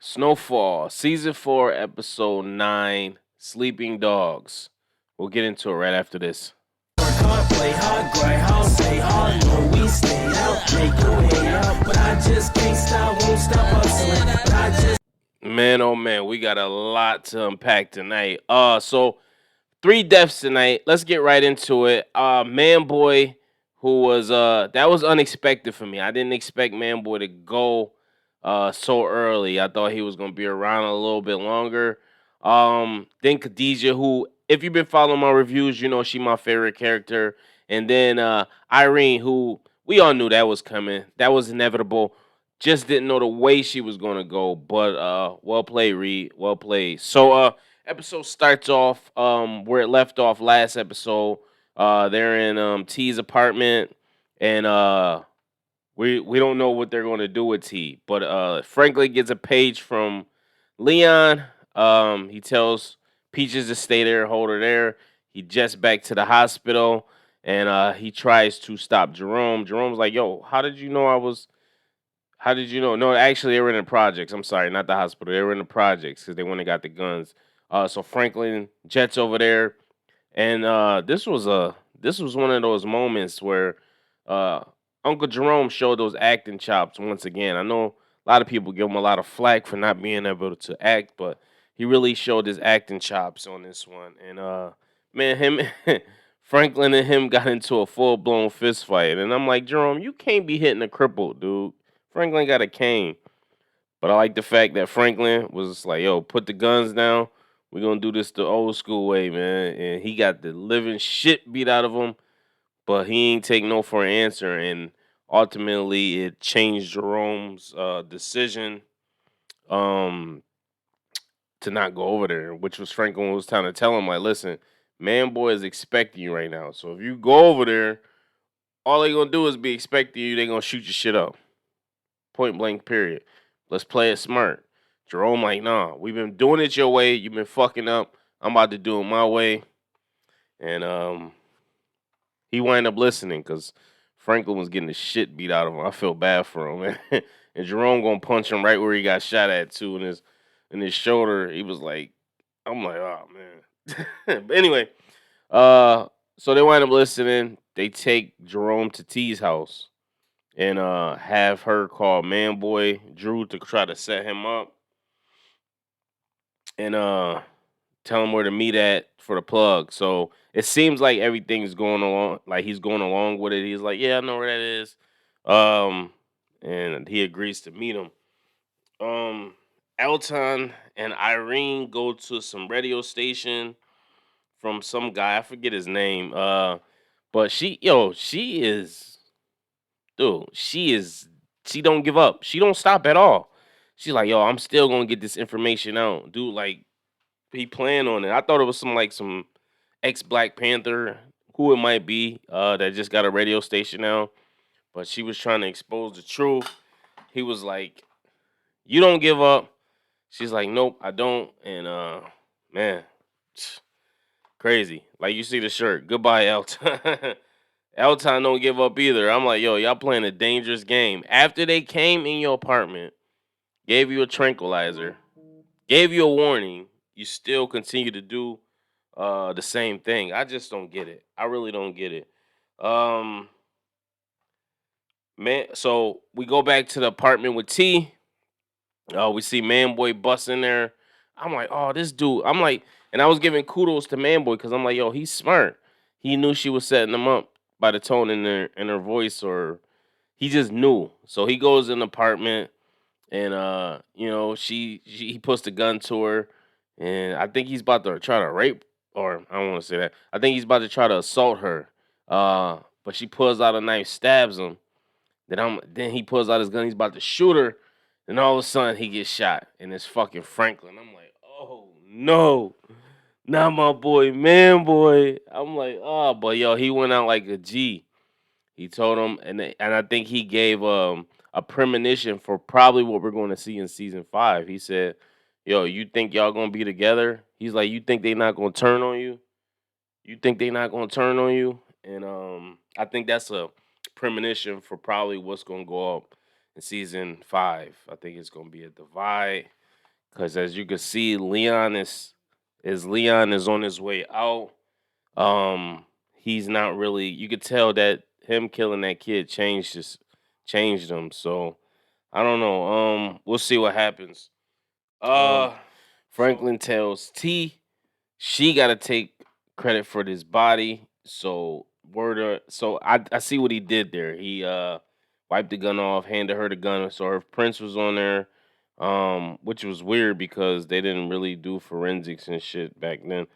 SnowFall, Season 4, Episode 9, Sleeping Dogs. We'll get into it right after this. Hard, play hard, grind hard, stay hard, no, we stay out, make your way out, but I just can't stop, won't stop hustling, but I just Man, oh man, we got a lot to unpack tonight. So 3 deaths tonight. Let's get right into it. Man Boy, who was that was unexpected for me. I didn't expect Man Boy to go so early. I thought he was gonna be around a little bit longer. Then Khadijah, who if you've been following my reviews, you know she my favorite character. And then Irene, who we all knew that was coming. That was inevitable. Just didn't know the way she was gonna go. But well played, Reed. Well played. So episode starts off where it left off last episode. They're in T's apartment, and we don't know what they're going to do with T. But Franklin gets a page from Leon. He tells Peaches to stay there, hold her there. He jets back to the hospital, and he tries to stop Jerome. Jerome's like, "Yo, how did you know I was? How did you know? No, actually, they were in the projects. I'm sorry, not the hospital. They were in the projects because they went and got the guns. So Franklin jets over there, and this was one of those moments where uh, Uncle Jerome showed those acting chops once again. I know a lot of people give him a lot of flack for not being able to act, but he really showed his acting chops on this one. And man, him Franklin and him got into a full blown fist fight, and I'm like, Jerome, you can't be hitting a cripple, dude. Franklin got a cane. But I like the fact that Franklin was like, yo, put the guns down. We're gonna do this the old school way, man. And he got the living shit beat out of him, but he ain't take no for an answer. And ultimately it changed Jerome's decision um to not go over there, which was Franklin was trying to tell him, like, listen, man boy is expecting you right now. So if you go over there, all they gonna do is be expecting you, they gonna shoot your shit up. Point blank, period. Let's play it smart. Jerome, like, nah, we've been doing it your way. You've been fucking up. I'm about to do it my way. And he wind up listening because Franklin was getting the shit beat out of him. I feel bad for him, man. And Jerome gonna punch him right where he got shot at too in his shoulder. He was like, I'm like, oh man. But anyway, so they wind up listening. They take Jerome to T's house and have her call Man Boy Drew to try to set him up and tell him where to meet at for the plug. So it seems like everything's going along, like he's going along with it. He's like, yeah, I know where that is. Um, and he agrees to meet him. Um, Elton and Irene go to some radio station from some guy. I forget his name. But she is, dude. She don't give up. She don't stop at all. She's like, yo, I'm still gonna get this information out, dude. Like he planned on it. I thought it was some ex Black Panther, who it might be, that just got a radio station now. But she was trying to expose the truth. He was like, "You don't give up." She's like, "Nope, I don't." And man, crazy. Like you see the shirt. Goodbye, Elton. Elton don't give up either. I'm like, yo, y'all playing a dangerous game. After they came in your apartment, gave you a tranquilizer, gave you a warning, you still continue to do the same thing. I just don't get it. I really don't get it. Um Man, so we go back to the apartment with T. We see Manboy bust in there. I'm like, oh, this dude. I'm like, and I was giving kudos to Manboy because I'm like, yo, he's smart. He knew she was setting him up by the tone in her voice, or he just knew. So he goes in the apartment, and he puts the gun to her, and I think he's about to try to rape, or I don't want to say that. I think he's about to try to assault her. But she pulls out a knife, stabs him. Then he pulls out his gun. He's about to shoot her. And all of a sudden he gets shot. And it's fucking Franklin. I'm like, oh no, not my boy, man, boy. I'm like, oh, but yo, he went out like a G. He told him, and I think he gave a premonition for probably what we're going to see in season 5. He said, "Yo, you think y'all gonna be together?" He's like, "You think they not gonna turn on you? You think they not gonna turn on you?" And I think that's a premonition for probably what's gonna go up in season 5. I think it's gonna be a divide. Because as you can see, Leon is on his way out. Um, he's not really. You could tell that him killing that kid changed him. So I don't know. We'll see what happens. Um, Uh, so Franklin tells T she got to take credit for this body. So I see what he did there. He wiped the gun off, handed her the gun, so her prints was on there. Which was weird because they didn't really do forensics and shit back then.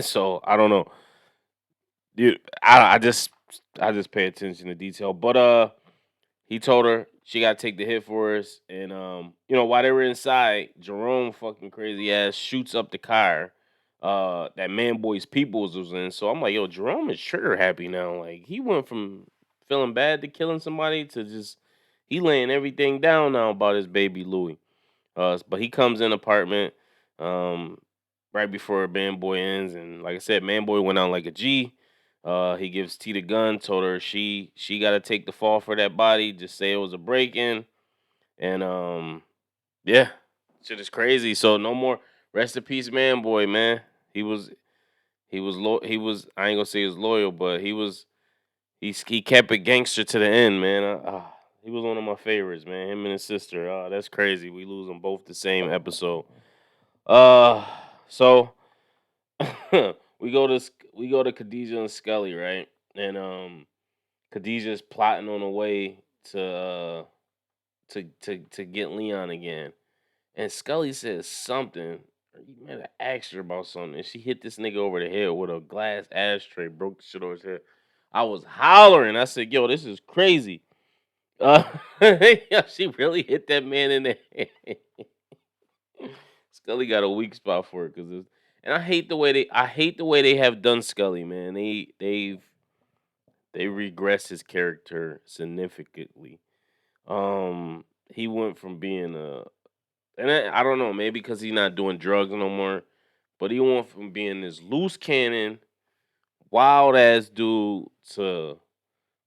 So I don't know. Dude, I just pay attention to detail. But he told her she gotta take the hit for us. And while they were inside, Jerome fucking crazy ass shoots up the car that Man Boy's Peoples was in. So I'm like, yo, Jerome is trigger happy now. Like he went from feeling bad to killing somebody to just he laying everything down now about his baby Louie. But he comes in apartment um right before Man Boy ends, and like I said, Man Boy went out like a G. He gives T the gun, told her she got to take the fall for that body. Just say it was a break in, and yeah, shit is crazy. So no more. Rest in peace, Man Boy, man. He was he was I ain't gonna say he was loyal, but he kept it gangster to the end, man. He was one of my favorites, man. Him and his sister. That's crazy. We lose them both the same episode. Uh, so we go to Khadijah and Scully, right? And Khadijah's plotting on a way to get Leon again. And Scully says something. He might have asked her about something, and she hit this nigga over the head with a glass ashtray, broke the shit over his head. I was hollering. I said, "Yo, this is crazy." Uh, she really hit that man in the head. Scully got a weak spot for it and I hate the way they have done Scully, man. They regressed his character significantly. He went from being I don't know, maybe because he's not doing drugs no more, but he went from being this loose cannon, wild ass dude to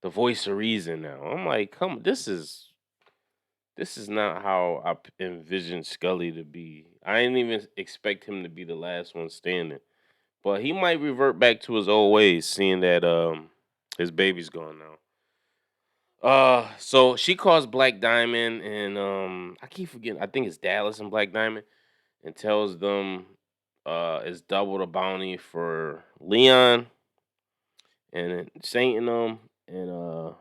the voice of reason now. I'm like, come, this is not how envisioned Scully to be. I didn't even expect him to be the last one standing. But he might revert back to his old ways, seeing that his baby's gone now. So she calls Black Diamond and I keep forgetting. I think it's Dallas and Black Diamond, and tells them it's double the bounty for Leon and Saint and them, and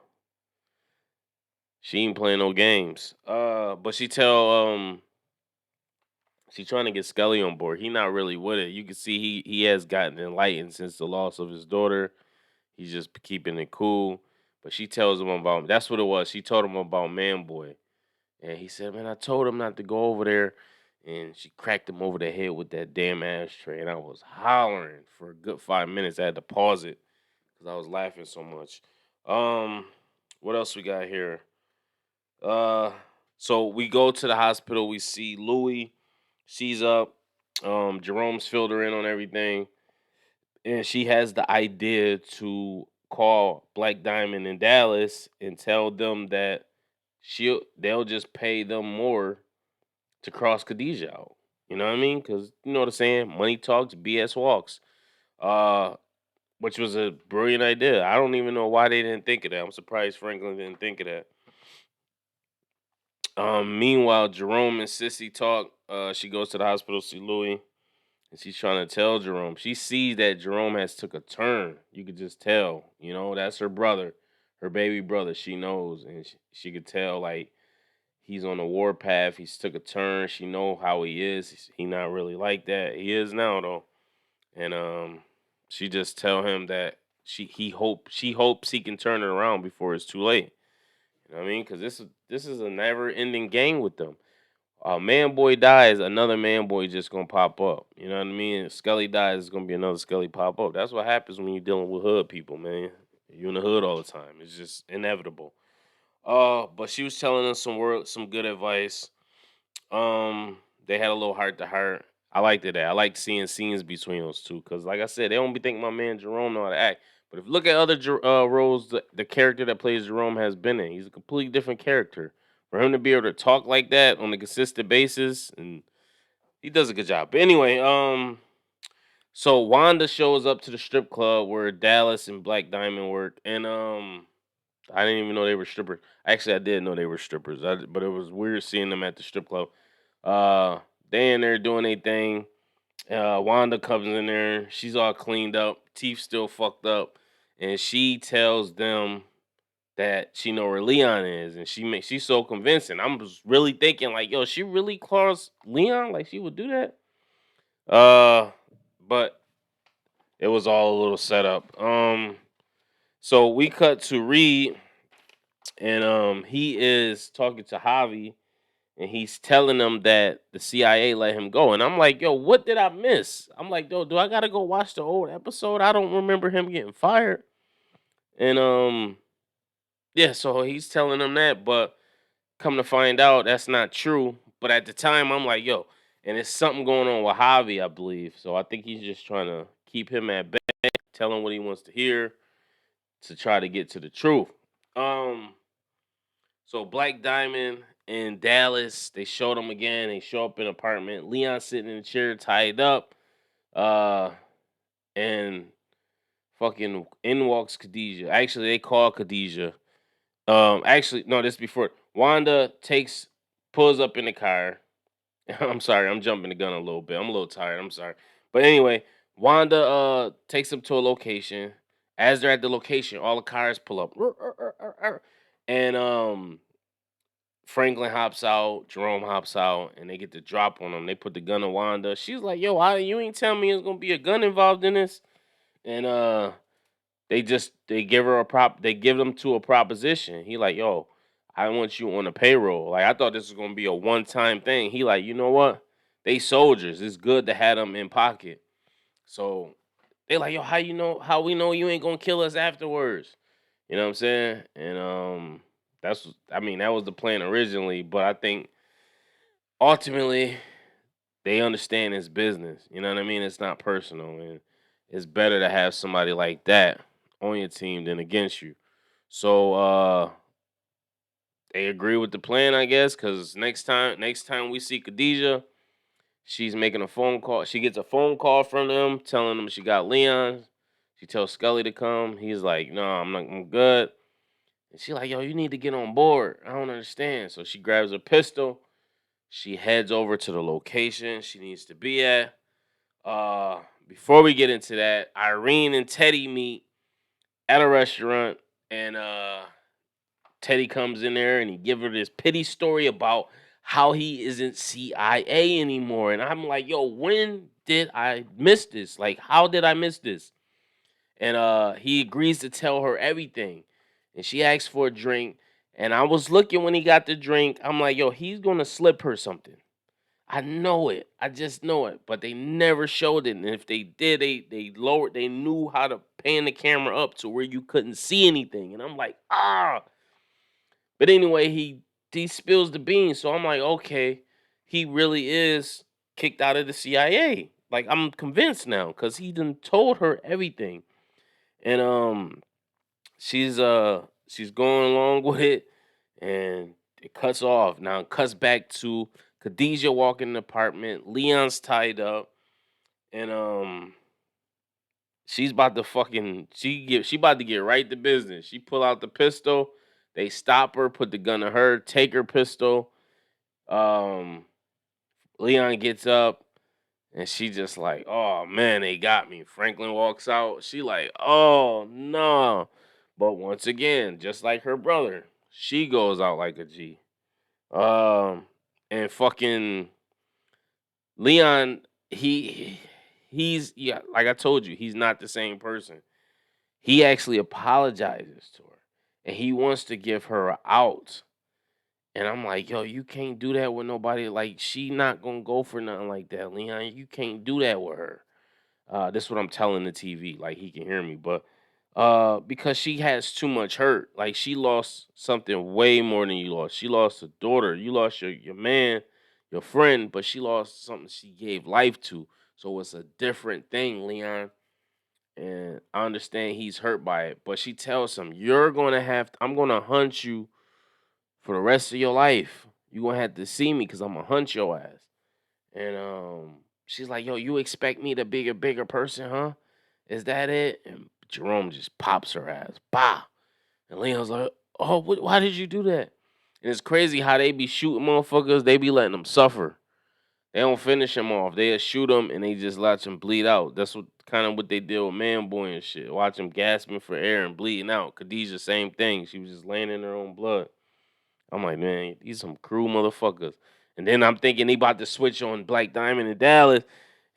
she ain't playing no games. But she trying to get Scully on board. He not really with it. You can see he has gotten enlightened since the loss of his daughter. He's just keeping it cool. But she tells him about that's what it was. She told him about Man Boy. And he said, "Man, I told him not to go over there." And she cracked him over the head with that damn ashtray. And I was hollering for a good 5 minutes. I had to pause it because I was laughing so much. Um, what else we got here? Uh, so we go to the hospital. We see Louie. She's up. Jerome's filled her in on everything, and she has the idea to call Black Diamond in Dallas and tell them that they'll just pay them more to cross Khadijah out. You know what I mean? Because you know what I'm saying. Money talks, BS walks. Uh, which was a brilliant idea. I don't even know why they didn't think of that. I'm surprised Franklin didn't think of that. Meanwhile, Jerome and Sissy talk. She goes to the hospital to see Louis, and she's trying to tell Jerome. She sees that Jerome has took a turn. You could just tell. You know, that's her brother, her baby brother. She knows, and she could tell like he's on the war path. He's took a turn. She know how he is. He not really like that. He is now though, and she just tell him that she hopes he can turn it around before it's too late. You know what I mean? Because this is a never ending game with them. Man boy dies, another man boy just gonna pop up. You know what I mean? If Scully dies, it's gonna be another Scully pop up. That's what happens when you're dealing with hood people, man. You're in the hood all the time. It's just inevitable. But she was telling us some good advice. They had a little heart to heart. I liked it. I liked seeing scenes between those two because, like I said, they don't be thinking my man Jerome know how to act. But if you look at other roles, the character that plays Jerome has been in, he's a completely different character. For him to be able to talk like that on a consistent basis, and he does a good job. But anyway, so Wanda shows up to the strip club where Dallas and Black Diamond work, and I didn't even know they were strippers. Actually, I did know they were strippers, but it was weird seeing them at the strip club. Uh, they in there doing their thing. Wanda comes in there. She's all cleaned up, teeth still fucked up, and she tells them that she know where Leon is, and she's so convincing. I'm just really thinking like, yo, she really calls Leon like she would do that. But it was all a little setup. So we cut to Reed, and he is talking to Javi, and he's telling them that the CIA let him go. And I'm like, yo, what did I miss? I'm like, yo, do I gotta go watch the old episode? I don't remember him getting fired. And yeah, so he's telling them that, but come to find out, that's not true. But at the time, I'm like, yo, and it's something going on with Javi, I believe. So I think he's just trying to keep him at bay, tell him what he wants to hear to try to get to the truth. Um, so Black Diamond in Dallas, they showed him again. They show up in an apartment. Leon sitting in a chair, tied up. Uh, and fucking in walks Khadijah. Actually, they call Khadijah. Actually, no, this is before Wanda pulls up in the car. I'm sorry, I'm jumping the gun a little bit. I'm a little tired. I'm sorry, but anyway, Wanda takes them to a location. As they're at the location, all the cars pull up, and Franklin hops out, Jerome hops out, and they get the drop on them. They put the gun on Wanda. She's like, "Yo, you ain't tell me there's gonna be a gun involved in this." And they give her a prop. They give them to a proposition. He like, "Yo, I want you on the payroll." Like I thought this was gonna be a one time thing. He like, you know what? They soldiers. It's good to have them in pocket. So they like, yo, how you know? How we know you ain't gonna kill us afterwards? You know what I'm saying? And I mean, that was the plan originally, but I think ultimately they understand it's business. You know what I mean? It's not personal, and it's better to have somebody like that on your team than against you. So they agree with the plan, I guess, because next time we see Khadijah, she's making a phone call. She gets a phone call from them telling them she got Leon. She tells Scully to come. He's like, no, I'm not. I'm good. And she like, yo, you need to get on board. I don't understand. So she grabs a pistol. She heads over to the location she needs to be at. Before we get into that, Irene and Teddy meet at a restaurant, and Teddy comes in there and he give her this pity story about how he isn't CIA anymore. And I'm like, yo, when did I miss this? Like, how did I miss this? And he agrees to tell her everything. And she asks for a drink. And I was looking when he got the drink. I'm like, yo, he's gonna slip her something. I know it. I just know it. But they never showed it. And if they did, they knew how to pan the camera up to where you couldn't see anything. And I'm like, ah. But anyway, he spills the beans. So I'm like, okay, he really is kicked out of the CIA. Like I'm convinced now because he done told her everything. And she's going along with it, and it cuts off. Now it cuts back to Khadijah walking in the apartment. Leon's tied up, and she's about to she about to get right to business. She pull out the pistol. They stop her, put the gun to her, take her pistol. Um, Leon gets up, and she just like, oh man, they got me. Franklin walks out. She like, oh no. But once again, just like her brother, she goes out like a G. Um, and fucking Leon, he's yeah, like I told you, he's not the same person. He actually apologizes to her, and he wants to give her a out. And I'm like, yo, you can't do that with nobody. Like, she not gonna go for nothing like that, Leon. You can't do that with her. This is what I'm telling the TV, like he can hear me. But because she has too much hurt. Like she lost something way more than you lost. She lost a daughter. You lost your man, your friend, but she lost something she gave life to. So it's a different thing, Leon. And I understand he's hurt by it. But she tells him, I'm gonna hunt you for the rest of your life. You gonna have to see me because I'm gonna hunt your ass. And she's like, yo, you expect me to be a bigger person, huh? Is that it? And Jerome just pops her ass. Bah. And Leon's like, oh, why did you do that? And it's crazy how they be shooting motherfuckers. They be letting them suffer. They don't finish him off. They just shoot him and they just let him bleed out. That's what kind of what they did with Man Boy and shit. Watch him gasping for air and bleeding out. Khadijah, same thing. She was just laying in her own blood. I'm like, man, these some cruel motherfuckers. And then I'm thinking he about to switch on Black Diamond in Dallas,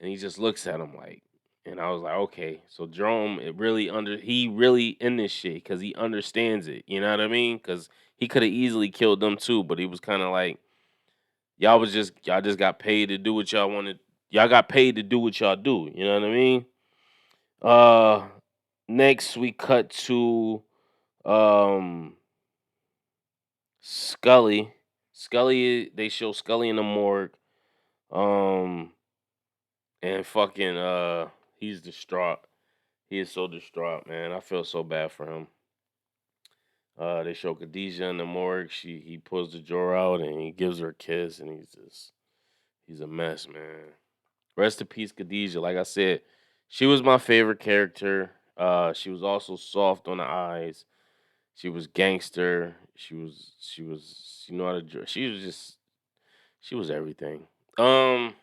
and he just looks at him like, and I was like, okay, so Jerome, he really in this shit because he understands it. You know what I mean? Because he could have easily killed them too, but he was kind of like, y'all just got paid to do what y'all wanted. Y'all got paid to do what y'all do. You know what I mean? Uh, next we cut to um Scully. They show Scully in the morgue. Um and fucking he's distraught. He is so distraught, man. I feel so bad for him. They show Khadijah in the morgue. He pulls the drawer out and he gives her a kiss and he's a mess, man. Rest in peace, Khadijah. Like I said, she was my favorite character. She was also soft on the eyes. She was gangster. She know how to she was everything. Um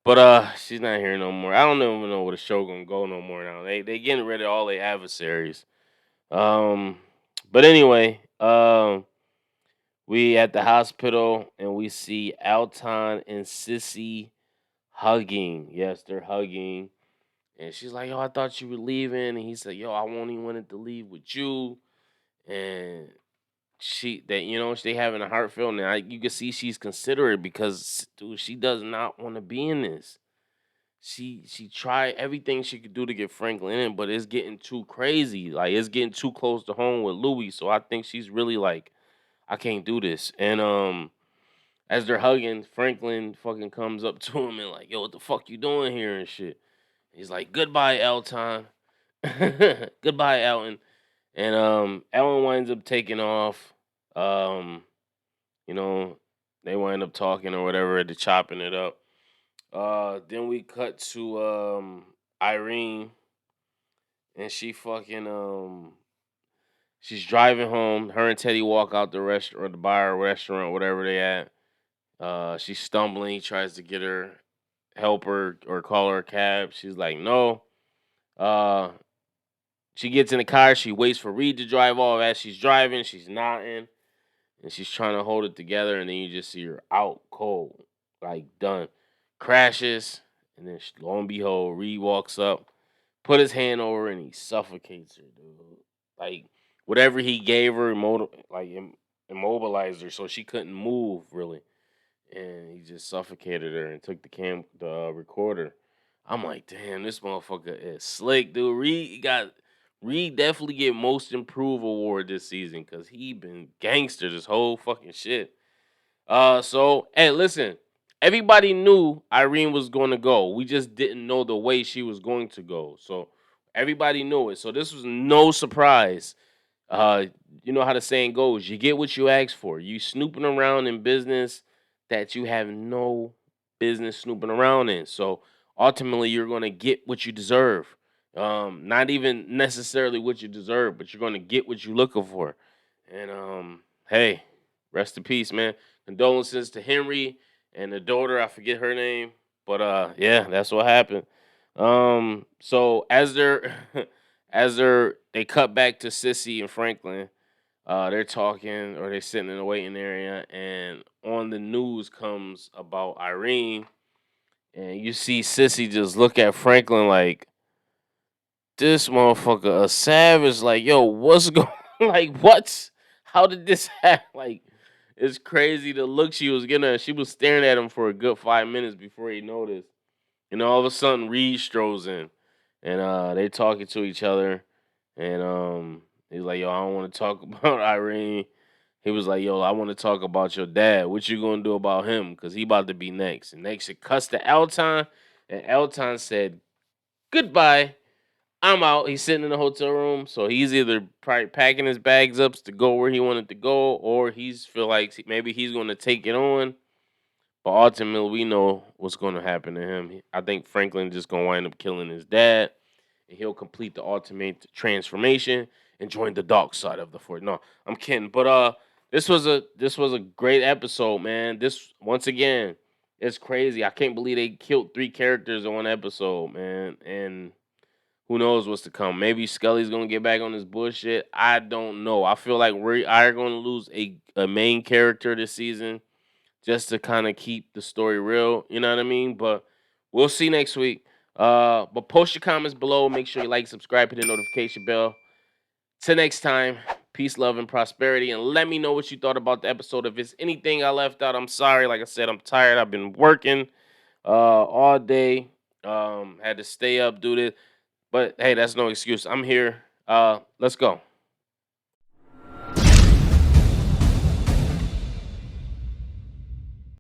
but she's not here no more. I don't even know where the show gonna go no more now. They getting rid of all their adversaries. Um but anyway, we at the hospital and we see Alton and Sissy hugging. Yes, they're hugging. And she's like, yo, I thought you were leaving. And he said, yo, I only wanted to leave with you. And they having a heartfelt now. You can see she's considerate because dude, she does not want to be in this. She tried everything she could do to get Franklin in, but it's getting too crazy. Like it's getting too close to home with Louis. So I think she's really like, I can't do this. And as they're hugging, Franklin fucking comes up to him and like, yo, what the fuck you doing here and shit. He's like, goodbye, Elton. Goodbye, Elton. And Ellen winds up taking off. Um, you know, they wind up talking or whatever, to chopping it up. Then we cut to Irene, and she's driving home. Her and Teddy walk out the restaurant, or the bar, or restaurant, whatever they at. She's stumbling. He tries to get her, help her, or call her a cab. She's like, no. Uh, she gets in the car. She waits for Reed to drive off. As she's driving, she's nodding and she's trying to hold it together. And then you just see her out cold, like done. Crashes, and then lo and behold, Reed walks up, put his hand over her, and he suffocates her, dude. Like whatever he gave her, immobilized her, so she couldn't move really, and he just suffocated her and took the recorder. I'm like, damn, this motherfucker is slick, dude. Reed definitely get most improved award this season because he been gangster this whole fucking shit. So hey, listen, everybody knew Irene was going to go. We just didn't know the way she was going to go. So everybody knew it. So this was no surprise. Uh, you know how the saying goes: you get what you ask for. You snooping around in business that you have no business snooping around in. So ultimately, you're going to get what you deserve. Not even necessarily what you deserve, but you're going to get what you're looking for. And hey, rest in peace, man. Condolences to Henry and the daughter. I forget her name, but yeah, that's what happened. So as they're they cut back to Sissy and Franklin. They're talking or they're sitting in the waiting area, and on the news comes about Irene, and you see Sissy just look at Franklin like this motherfucker a savage. Like, yo, what's going? Like, what? How did this happen? Like, it's crazy the look she was getting. She was staring at him for a good 5 minutes before he noticed. And all of a sudden, Reed strolls in, and they talking to each other, and he's like, "Yo, I don't want to talk about Irene." He was like, "Yo, I want to talk about your dad. What you gonna do about him? Cause he about to be next." And next it cuts to Elton, and Elton said, "Goodbye. I'm out. He's sitting in the hotel room, so he's either probably packing his bags up to go where he wanted to go, or he's feel like maybe he's going to take it on. But ultimately, we know what's going to happen to him. I think Franklin just going to wind up killing his dad, and he'll complete the ultimate transformation and join the dark side of the Force. No, I'm kidding. But this was a great episode, man. This once again, it's crazy. I can't believe they killed 3 characters in one episode, man. And who knows what's to come? Maybe Scully's gonna get back on this bullshit. I don't know. I feel like we are gonna lose a main character this season just to kind of keep the story real. You know what I mean? But we'll see next week. But post your comments below. Make sure you like, subscribe, hit the notification bell. Till next time, peace, love, and prosperity. And let me know what you thought about the episode. If it's anything I left out, I'm sorry. Like I said, I'm tired. I've been working all day. Had to stay up, do this. But hey, that's no excuse. I'm here. Let's go.